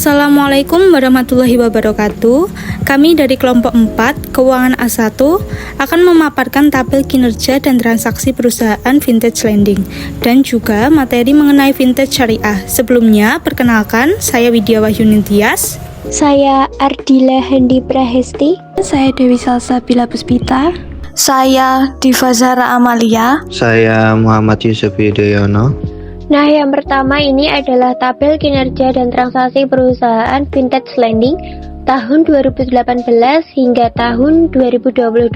Assalamualaikum warahmatullahi wabarakatuh. Kami dari kelompok 4, Keuangan A1, akan memaparkan tabel kinerja dan transaksi perusahaan vintage lending dan juga materi mengenai vintage syariah. Sebelumnya, perkenalkan, saya Widya Wahyuni Tias. Saya Ardila Hendi Prahesti. Saya Dewi Salsa Bila Puspita. Saya Diva Zahra Amalia. Saya Muhammad Yusuf Yudhoyono. Nah, yang pertama ini adalah tabel kinerja dan transaksi perusahaan vintage lending tahun 2018 hingga tahun 2022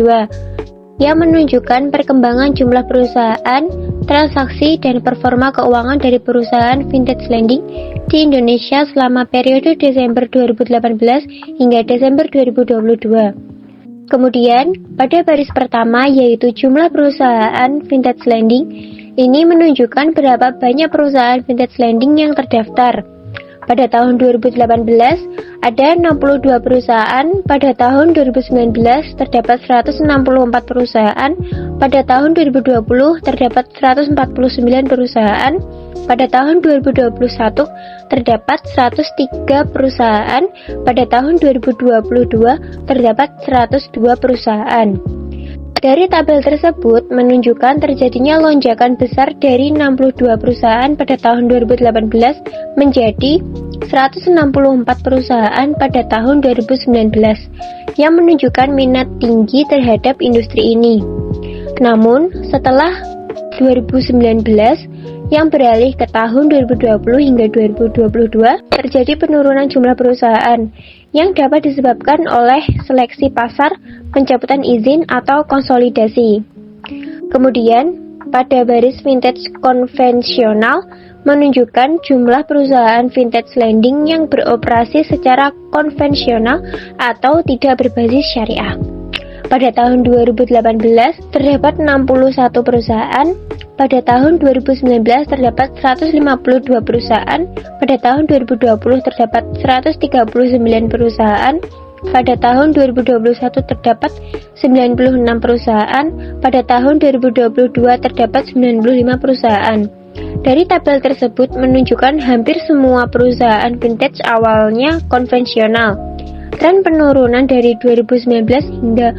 yang menunjukkan perkembangan jumlah perusahaan, transaksi, dan performa keuangan dari perusahaan vintage lending di Indonesia selama periode Desember 2018 hingga Desember 2022. Kemudian, pada baris pertama yaitu jumlah perusahaan vintage lending, ini menunjukkan berapa banyak perusahaan vintage lending yang terdaftar. Pada tahun 2018, ada 62 perusahaan, pada tahun 2019 terdapat 164 perusahaan, pada tahun 2020 terdapat 149 perusahaan, pada tahun 2021 terdapat 103 perusahaan, pada tahun 2022 terdapat 102 perusahaan. Dari tabel tersebut menunjukkan terjadinya lonjakan besar dari 62 perusahaan pada tahun 2018 menjadi 164 perusahaan pada tahun 2019 yang menunjukkan minat tinggi terhadap industri ini. Namun, setelah 2019 yang beralih ke tahun 2020 hingga 2022, terjadi penurunan jumlah perusahaan yang dapat disebabkan oleh seleksi pasar, pencabutan izin, atau konsolidasi. Kemudian, pada baris vintage konvensional menunjukkan jumlah perusahaan vintage lending yang beroperasi secara konvensional atau tidak berbasis syariah. Pada tahun 2018 terdapat 61 perusahaan, pada tahun 2019 terdapat 152 perusahaan, pada tahun 2020 terdapat 139 perusahaan, pada tahun 2021 terdapat 96 perusahaan, pada tahun 2022 terdapat 95 perusahaan. Dari tabel tersebut menunjukkan hampir semua perusahaan vintage awalnya konvensional. Tren penurunan dari 2019 hingga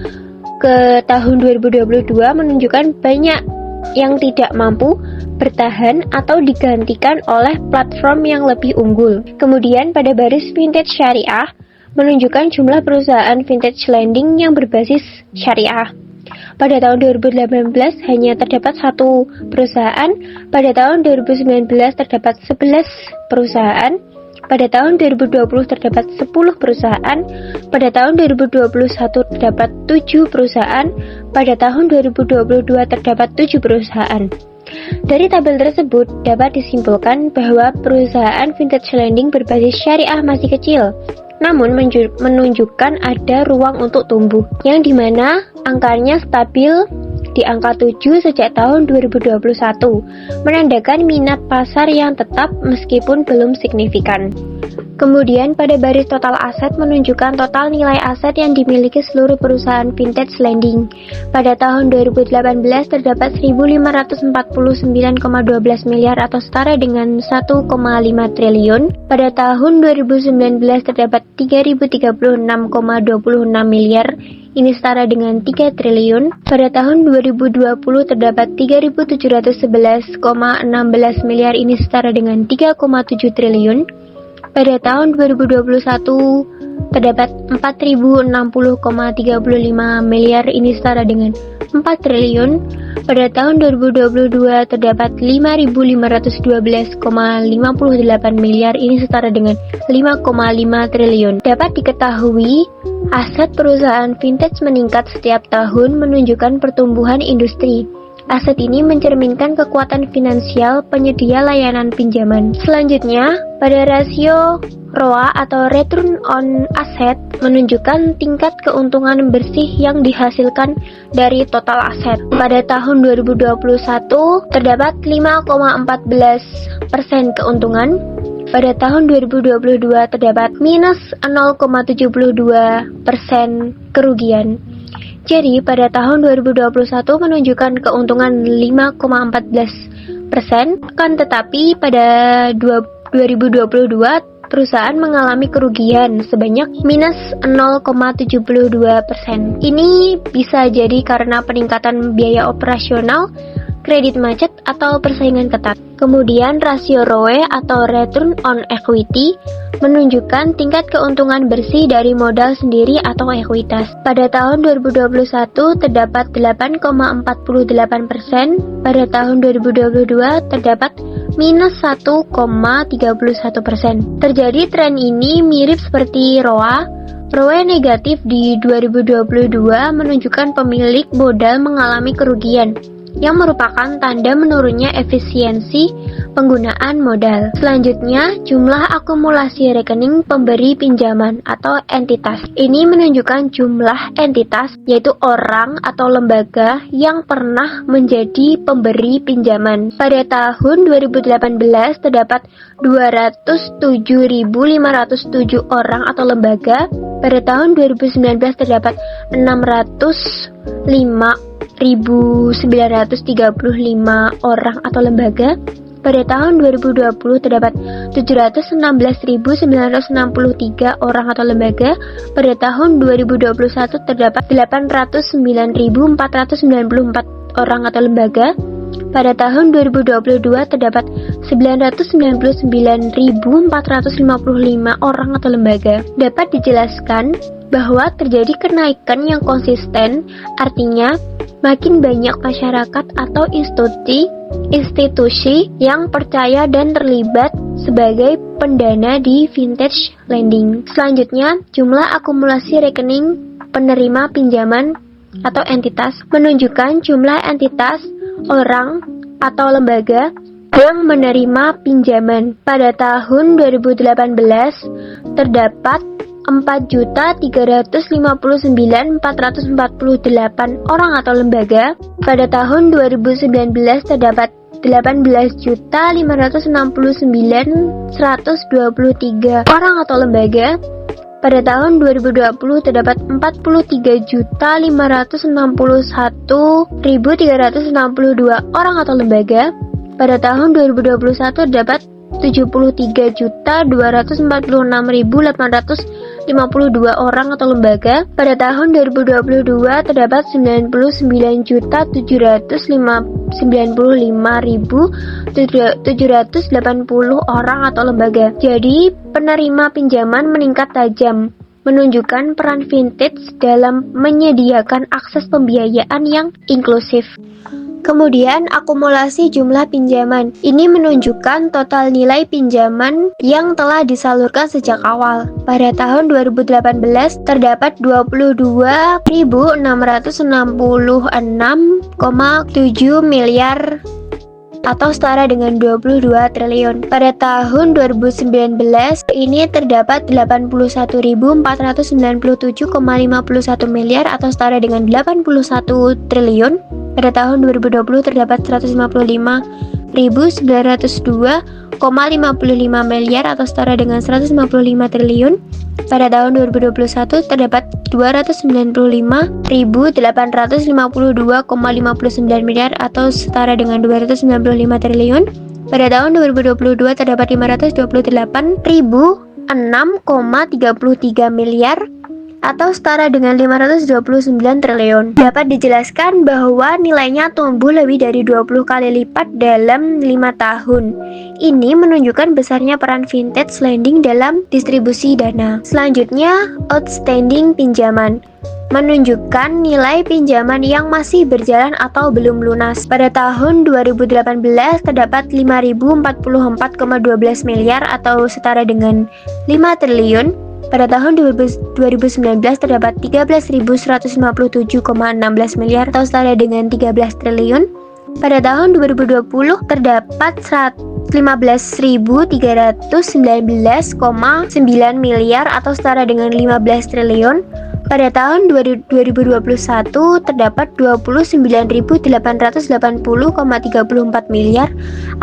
ke tahun 2022 menunjukkan banyak yang tidak mampu bertahan atau digantikan oleh platform yang lebih unggul. Kemudian pada baris vintage syariah menunjukkan jumlah perusahaan vintage lending yang berbasis syariah. Pada tahun 2018 hanya terdapat 1 perusahaan, pada tahun 2019 terdapat 11 perusahaan, pada tahun 2020 terdapat 10 perusahaan, pada tahun 2021 terdapat 7 perusahaan, pada tahun 2022 terdapat 7 perusahaan. Dari tabel tersebut dapat disimpulkan bahwa perusahaan vintage lending berbasis syariah masih kecil, namun menunjukkan ada ruang untuk tumbuh, yang dimana angkanya stabil di angka 7 sejak tahun 2021, menandakan minat pasar yang tetap meskipun belum signifikan. Kemudian pada baris total aset menunjukkan total nilai aset yang dimiliki seluruh perusahaan vintage lending. Pada tahun 2018 terdapat 1.549,12 miliar atau setara dengan 1,5 triliun. Pada tahun 2019 terdapat 3.036,26 miliar, ini setara dengan 3 triliun. Pada tahun 2020 terdapat 3.711,16 miliar, ini setara dengan 3,7 triliun. Pada tahun 2021 terdapat 4.060,35 miliar, ini setara dengan 4 triliun. Pada tahun 2022 terdapat 5.512,58 miliar, ini setara dengan 5,5 triliun. Dapat diketahui, aset perusahaan vintage meningkat setiap tahun menunjukkan pertumbuhan industri. Aset ini mencerminkan kekuatan finansial penyedia layanan pinjaman. Selanjutnya, pada rasio ROA atau Return on Asset menunjukkan tingkat keuntungan bersih yang dihasilkan dari total aset. Pada tahun 2021 terdapat 5,14% keuntungan. Pada tahun 2022 terdapat minus 0,72% kerugian. Jadi pada tahun 2021 menunjukkan keuntungan 5,14%, kan tetapi pada 2022 perusahaan mengalami kerugian sebanyak minus 0,72%. Ini bisa jadi karena peningkatan biaya operasional, kredit macet, atau persaingan ketat. Kemudian rasio ROE atau Return on Equity menunjukkan tingkat keuntungan bersih dari modal sendiri atau ekuitas. Pada tahun 2021 terdapat 8,48%, pada tahun 2022 terdapat minus 1,31%. Terjadi tren ini mirip seperti ROA. ROE negatif di 2022 menunjukkan pemilik modal mengalami kerugian, yang merupakan tanda menurunnya efisiensi penggunaan modal. Selanjutnya, jumlah akumulasi rekening pemberi pinjaman atau entitas. Ini menunjukkan jumlah entitas, yaitu orang atau lembaga yang pernah menjadi pemberi pinjaman. Pada tahun 2018 terdapat 207.507 orang atau lembaga. Pada tahun 2019 terdapat 605.935 orang atau lembaga. Pada tahun 2020 terdapat 716.963 orang atau lembaga. Pada tahun 2021 terdapat 809.494 orang atau lembaga. Pada tahun 2022 terdapat 999.455 orang atau lembaga. Dapat dijelaskan bahwa terjadi kenaikan yang konsisten, artinya makin banyak masyarakat atau institusi yang percaya dan terlibat sebagai pendana di vintage lending. Selanjutnya, jumlah akumulasi rekening penerima pinjaman atau entitas menunjukkan jumlah entitas, orang, atau lembaga yang menerima pinjaman. Pada tahun 2018 terdapat 4.359.448 orang atau lembaga. Pada tahun 2019 terdapat 18.569.123 orang atau lembaga. Pada tahun 2020 terdapat 43.561.362 orang atau lembaga. Pada tahun 2021 terdapat 73.246.852 orang atau lembaga. Pada tahun 2022 terdapat 99.795.780 orang atau lembaga. Jadi, penerima pinjaman meningkat tajam, menunjukkan peran vintage dalam menyediakan akses pembiayaan yang inklusif. Kemudian, akumulasi jumlah pinjaman. Ini menunjukkan total nilai pinjaman yang telah disalurkan sejak awal. Pada tahun 2018, terdapat 22.666,7 miliar atau setara dengan 22 triliun. Pada tahun 2019, ini terdapat 81.497,51 miliar atau setara dengan 81 triliun. Pada tahun 2020 terdapat 155.902,55 miliar atau setara dengan 155 triliun. Pada tahun 2021 terdapat 299.852,59 miliar atau setara dengan 295 triliun. Pada tahun 2022 terdapat 528.006,33 miliar atau setara dengan 529 triliun. Dapat dijelaskan bahwa nilainya tumbuh lebih dari 20 kali lipat dalam 5 tahun. Ini menunjukkan besarnya peran vintage lending dalam distribusi dana. Selanjutnya, outstanding pinjaman menunjukkan nilai pinjaman yang masih berjalan atau belum lunas. Pada tahun 2018 terdapat 5.044,12 miliar atau setara dengan 5 triliun. Pada tahun 2019 terdapat 13.157,16 miliar atau setara dengan 13 triliun. Pada tahun 2020 terdapat 15.319,9 miliar atau setara dengan 15 triliun. Pada tahun 2021 terdapat 29.880,34 miliar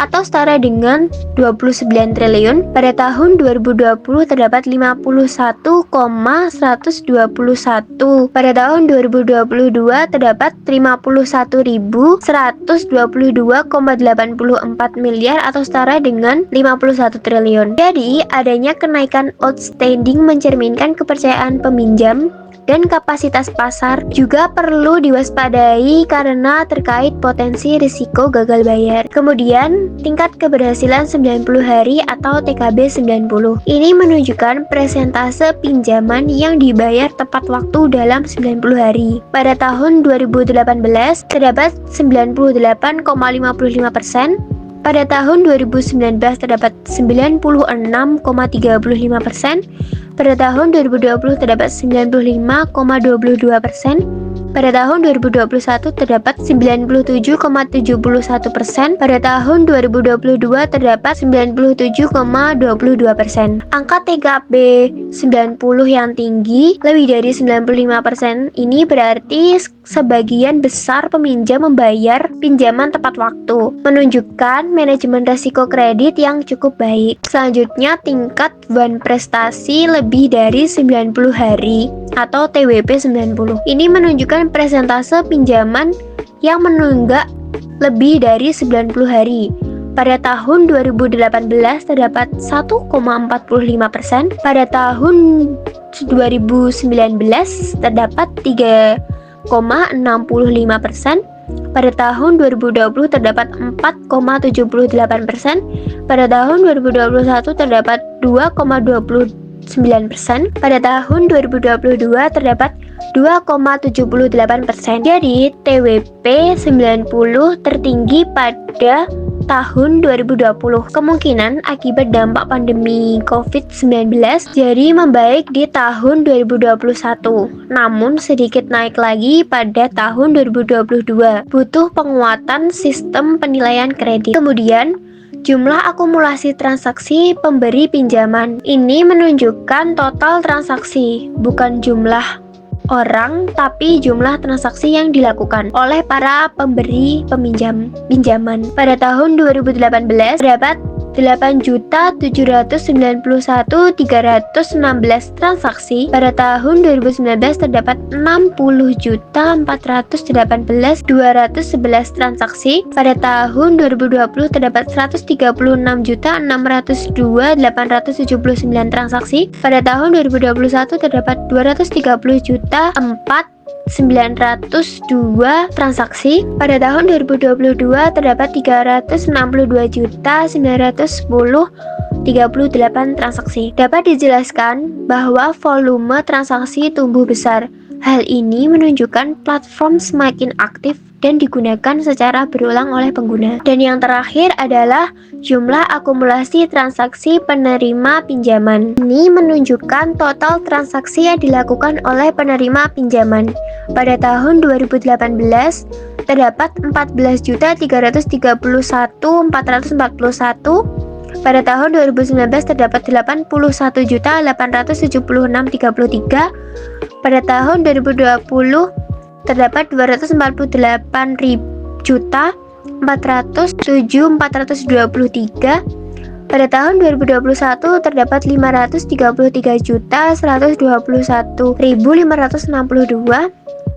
atau setara dengan 29 triliun. Pada tahun 2020 terdapat 51,121. Pada tahun 2022 terdapat 51.122,84 miliar atau setara dengan 51 triliun. Jadi, adanya kenaikan outstanding mencerminkan kepercayaan peminjam dan kapasitas pasar juga perlu diwaspadai karena terkait potensi risiko gagal bayar. Kemudian, tingkat keberhasilan 90 hari atau TKB 90. Ini menunjukkan persentase pinjaman yang dibayar tepat waktu dalam 90 hari. Pada tahun 2018 terdapat 98,55%. Pada tahun 2019 terdapat 96,35%. Pada tahun 2020 terdapat 95,22%. Pada tahun 2021 terdapat 97,71%. Pada tahun 2022 terdapat 97,22%. Angka TKB 90 yang tinggi, lebih dari 95% ini berarti sebagian besar peminjam membayar pinjaman tepat waktu, menunjukkan manajemen risiko kredit yang cukup baik. Selanjutnya, tingkat beban prestasi lebih dari 90 hari atau TWP 90. Ini menunjukkan persentase pinjaman yang menunggak lebih dari 90 hari. Pada tahun 2018 terdapat 1,45%. Pada tahun 2019 terdapat 3,65%. Pada tahun 2020 terdapat 4,78%. Pada tahun 2021 terdapat 2,29%. Pada tahun 2022 terdapat 2,78%. Jadi TWP 90 tertinggi pada tahun 2020. Kemungkinan akibat dampak pandemi COVID-19 jadi membaik di tahun 2021, namun sedikit naik lagi pada tahun 2022. Butuh penguatan sistem penilaian kredit. Kemudian, jumlah akumulasi transaksi pemberi pinjaman. Ini menunjukkan total transaksi, bukan jumlah orang, tapi jumlah transaksi yang dilakukan oleh para pemberi pinjaman. Pada tahun 2018 terdapat 8.791.316 transaksi. Pada tahun 2019 terdapat 60.418.211 transaksi. Pada tahun 2020 terdapat 136.602.879 transaksi. Pada tahun 2021 terdapat 230.4.902 transaksi. Pada tahun 2022 terdapat 362.910.38 transaksi. Dapat dijelaskan bahwa volume transaksi tumbuh besar. Hal ini menunjukkan platform semakin aktif dan digunakan secara berulang oleh pengguna. Dan yang terakhir adalah jumlah akumulasi transaksi penerima pinjaman. Ini menunjukkan total transaksi yang dilakukan oleh penerima pinjaman. Pada tahun 2018 terdapat 14.331.441. Pada tahun 2019 terdapat 81.876.33. Pada tahun 2020 terdapat 244.407.423. Pada tahun 2021 terdapat 532.121.562.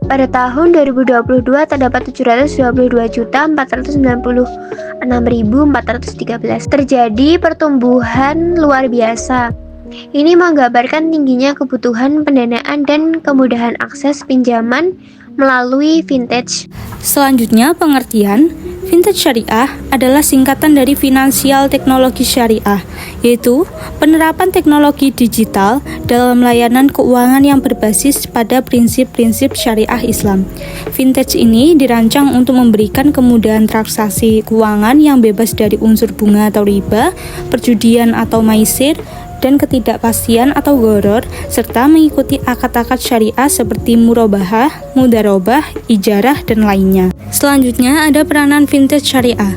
Pada tahun 2022 terdapat 722.496.413. Terjadi pertumbuhan luar biasa. Ini menggambarkan tingginya kebutuhan pendanaan dan kemudahan akses pinjaman melalui vintage. Selanjutnya, pengertian vintage syariah adalah singkatan dari finansial teknologi syariah, yaitu penerapan teknologi digital dalam layanan keuangan yang berbasis pada prinsip-prinsip syariah Islam. Vintage ini dirancang untuk memberikan kemudahan transaksi keuangan yang bebas dari unsur bunga atau riba, perjudian atau maisir, dan ketidakpastian atau gharar, serta mengikuti akad-akad syariah seperti murabahah, mudarobah, ijarah, dan lainnya. Selanjutnya ada peranan vintage syariah.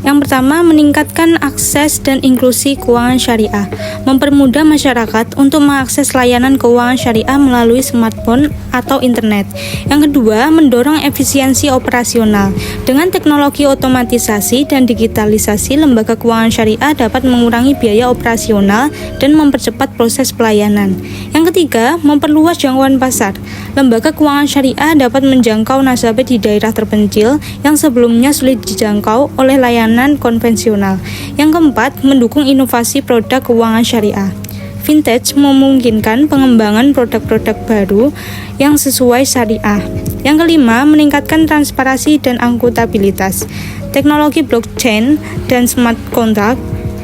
Yang pertama, meningkatkan akses dan inklusi keuangan syariah, mempermudah masyarakat untuk mengakses layanan keuangan syariah melalui smartphone atau internet. Yang kedua, mendorong efisiensi operasional. Dengan teknologi otomatisasi dan digitalisasi, lembaga keuangan syariah dapat mengurangi biaya operasional dan mempercepat proses pelayanan. Yang ketiga, memperluas jangkauan pasar. Lembaga keuangan syariah dapat menjangkau nasabah di daerah terpencil yang sebelumnya sulit dijangkau oleh layanan konvensional. Yang keempat, mendukung inovasi produk keuangan syariah. Vintage memungkinkan pengembangan produk-produk baru yang sesuai syariah. Yang kelima, meningkatkan transparansi dan akuntabilitas. Teknologi blockchain dan smart contract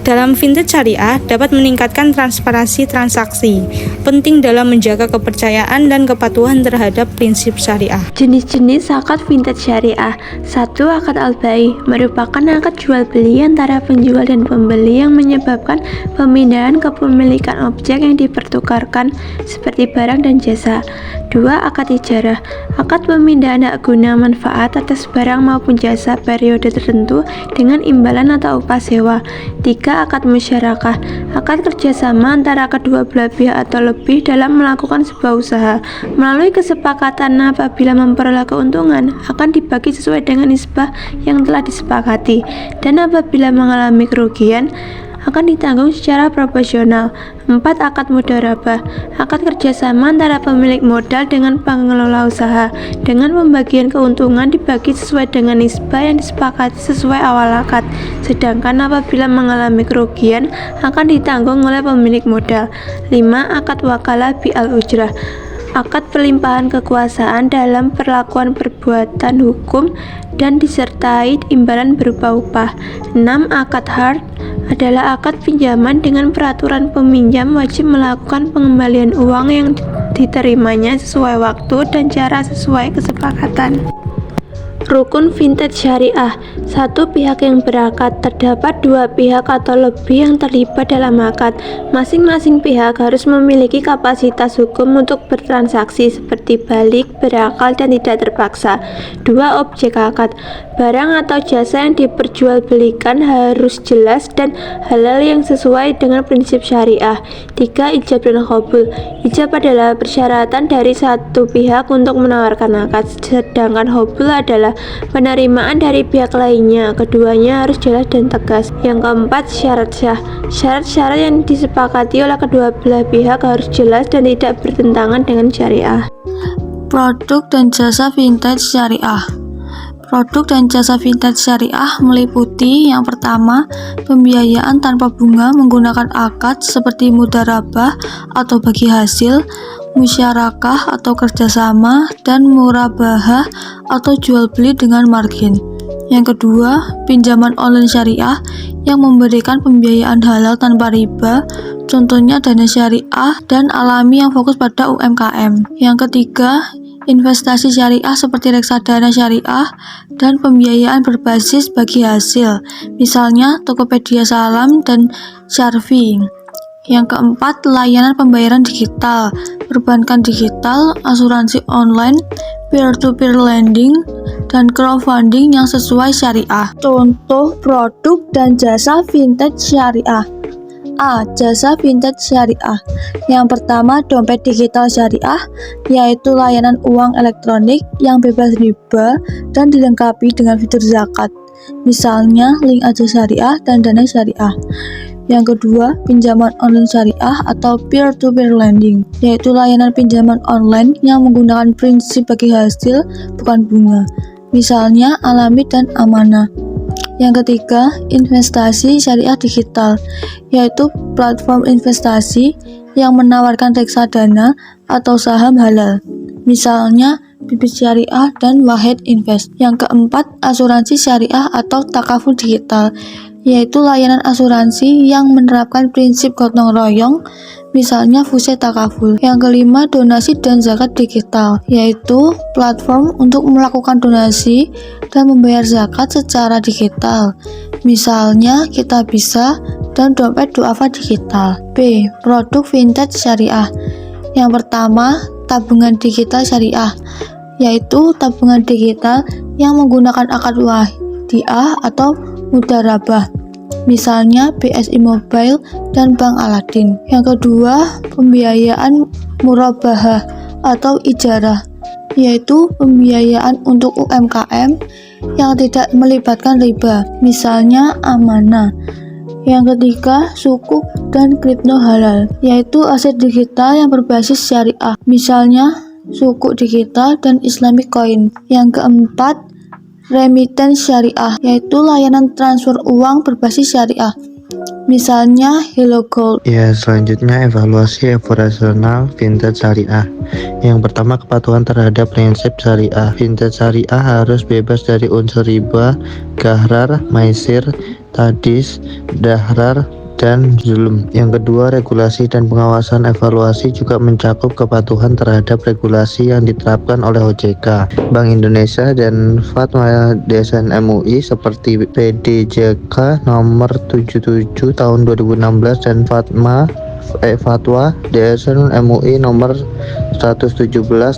dalam vintage syariah dapat meningkatkan transparansi transaksi, penting dalam menjaga kepercayaan dan kepatuhan terhadap prinsip syariah. Jenis-jenis akad vintage syariah. 1. Akad al-bai merupakan akad jual beli antara penjual dan pembeli yang menyebabkan pemindahan kepemilikan objek yang dipertukarkan seperti barang dan jasa. 2. Akad ijarah, akad pemindahan hak guna manfaat atas barang maupun jasa periode tertentu dengan imbalan atau upah sewa. 3. Akad musyarakah, akad kerjasama antara kedua belah pihak atau lebih dalam melakukan sebuah usaha. Melalui kesepakatan apabila memperoleh keuntungan akan dibagi sesuai dengan nisbah yang telah disepakati, dan apabila mengalami kerugian akan ditanggung secara proporsional. 4. Akad mudharabah, akad kerjasama antara pemilik modal dengan pengelola usaha, dengan pembagian keuntungan dibagi sesuai dengan nisbah yang disepakati sesuai awal akad, sedangkan apabila mengalami kerugian akan ditanggung oleh pemilik modal. 5. Akad wakalah bi'al ujrah, akad pelimpahan kekuasaan dalam perlakuan perbuatan hukum dan disertai imbalan berupa upah. 6. Akad hard adalah akad pinjaman dengan peraturan peminjam wajib melakukan pengembalian uang yang diterimanya sesuai waktu dan cara sesuai kesepakatan. Rukun vintage syariah. 1. Pihak yang berakad. Terdapat 2 pihak atau lebih yang terlibat dalam akad. Masing-masing pihak harus memiliki kapasitas hukum untuk bertransaksi seperti balik, berakal, dan tidak terpaksa. 2. Objek akad. Barang atau jasa yang diperjualbelikan harus jelas dan halal yang sesuai dengan prinsip syariah. 3. Ijab dan qabul. Ijab adalah persyaratan dari satu pihak untuk menawarkan akad, sedangkan qabul adalah penerimaan dari pihak lainnya. Keduanya harus jelas dan tegas. Yang keempat, syarat syah. Syarat-syarat yang disepakati oleh kedua belah pihak harus jelas dan tidak bertentangan dengan syariah. Produk dan jasa vintage syariah. Produk dan jasa vintage syariah meliputi yang pertama, pembiayaan tanpa bunga menggunakan akad seperti mudharabah atau bagi hasil, musyarakah atau kerjasama, dan murabahah atau jual beli dengan margin. Yang kedua, pinjaman online syariah yang memberikan pembiayaan halal tanpa riba, contohnya dana syariah dan alami yang fokus pada UMKM. Yang ketiga, investasi syariah seperti reksadana syariah dan pembiayaan berbasis bagi hasil, misalnya Tokopedia Salam dan Syarfi. Yang keempat, layanan pembayaran digital, perbankan digital, asuransi online, peer-to-peer lending, dan crowdfunding yang sesuai syariah. Contoh produk dan jasa vintage syariah. A. Jasa vintage syariah. Yang pertama, dompet digital syariah, yaitu layanan uang elektronik yang bebas riba dan dilengkapi dengan fitur zakat, misalnya link aja syariah dan dana syariah. Yang kedua, pinjaman online syariah atau peer-to-peer lending, yaitu layanan pinjaman online yang menggunakan prinsip bagi hasil bukan bunga, misalnya alami dan amanah. Yang ketiga, investasi syariah digital, yaitu platform investasi yang menawarkan reksadana atau saham halal, misalnya Bibit Syariah dan Wahid Invest. Yang keempat, asuransi syariah atau takaful digital, yaitu layanan asuransi yang menerapkan prinsip gotong royong, misalnya Fuse Takaful. Yang kelima, donasi dan zakat digital, yaitu platform untuk melakukan donasi dan membayar zakat secara digital, misalnya Kitabisa dan dompet duafa digital. B. Produk vintage syariah. Yang pertama, tabungan digital syariah, yaitu tabungan digital yang menggunakan akad wadiah atau mudharabah. misalnya BSI Mobile dan Bank Aladin. Yang kedua, pembiayaan murabahah atau ijarah, yaitu pembiayaan untuk UMKM yang tidak melibatkan riba, misalnya amanah. Yang ketiga, sukuk dan kripto halal, yaitu aset digital yang berbasis syariah, misalnya sukuk digital dan Islamic coin. Yang keempat, remittance syariah, yaitu layanan transfer uang berbasis syariah, misalnya Hello Gold. Ya, selanjutnya evaluasi operasional fintech syariah. Yang pertama, kepatuhan terhadap prinsip syariah. Fintech syariah harus bebas dari unsur riba, ghahrar, maisir, tadis, dahrar, dan zulm. Yang kedua, regulasi dan pengawasan. Evaluasi juga mencakup kepatuhan terhadap regulasi yang diterapkan oleh OJK, Bank Indonesia, dan Fatwa DSN MUI seperti PDJK nomor 77 tahun 2016 dan Fatwa DSN MUI nomor 117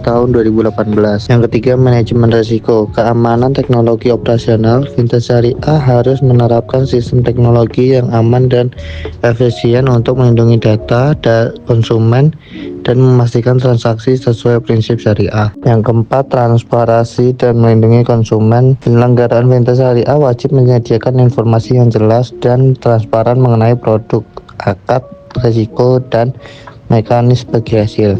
tahun 2018. Yang ketiga, manajemen risiko, keamanan teknologi operasional. Fintech syariah harus menerapkan sistem teknologi yang aman dan efisien untuk melindungi data konsumen dan memastikan transaksi sesuai prinsip syariah. Yang keempat, transparansi dan melindungi konsumen. Penyelenggaraan fintech syariah wajib menyediakan informasi yang jelas dan transparan mengenai produk, akad, risiko, dan mekanisme bagi hasil.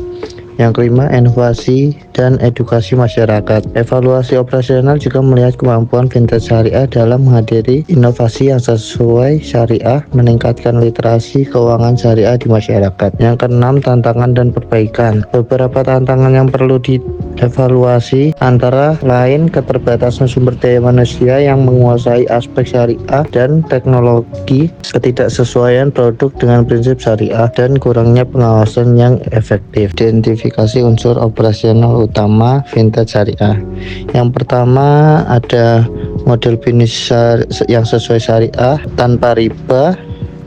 Yang kelima, inovasi dan edukasi masyarakat. Evaluasi operasional juga melihat kemampuan fintech syariah dalam menghadiri inovasi yang sesuai syariah, meningkatkan literasi keuangan syariah di masyarakat. Yang keenam, tantangan dan perbaikan. Beberapa tantangan yang perlu dievaluasi antara lain keterbatasan sumber daya manusia yang menguasai aspek syariah dan teknologi, ketidaksesuaian produk dengan prinsip syariah, dan kurangnya pengawasan yang efektif. Identifikasi unsur operasional utama fintech syariah. Yang pertama, ada model bisnis yang sesuai syariah, tanpa riba,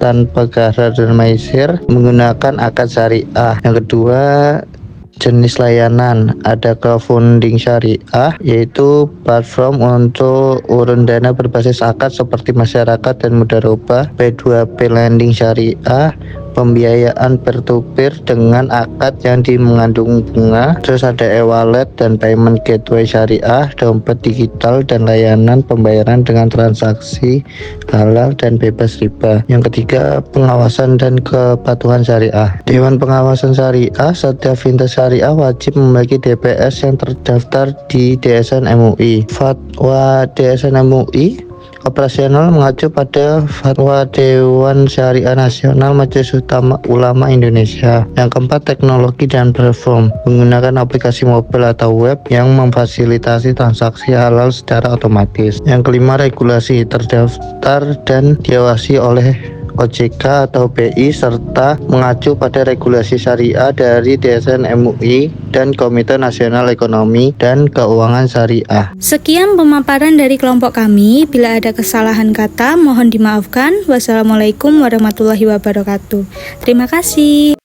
tanpa ghahrar dan maisir, menggunakan akad syariah. Yang kedua, jenis layanan, ada crowdfunding syariah, yaitu platform untuk urun dana berbasis akad seperti masyarakat dan mudharabah. P2P lending syariah, pembiayaan peer-to-peer dengan akad yang mengandung bunga. Terus ada e-wallet dan payment gateway syariah, dompet digital, dan layanan pembayaran dengan transaksi halal dan bebas riba. Yang ketiga, pengawasan dan kepatuhan syariah. Dewan Pengawasan Syariah, setiap fintech syariah wajib memiliki DPS yang terdaftar di DSN MUI. Fatwa DSN MUI operasional mengacu pada Fatwa Dewan Syariah Nasional Majelis Ulama Indonesia. Yang keempat, teknologi dan platform, menggunakan aplikasi mobil atau web yang memfasilitasi transaksi halal secara otomatis. Yang kelima, regulasi, terdaftar dan diawasi oleh OJK atau BI serta mengacu pada regulasi syariah dari DSN MUI dan Komite Nasional Ekonomi dan Keuangan Syariah. Sekian pemaparan dari kelompok kami. Bila ada kesalahan kata, mohon dimaafkan. Wassalamualaikum warahmatullahi wabarakatuh. Terima kasih.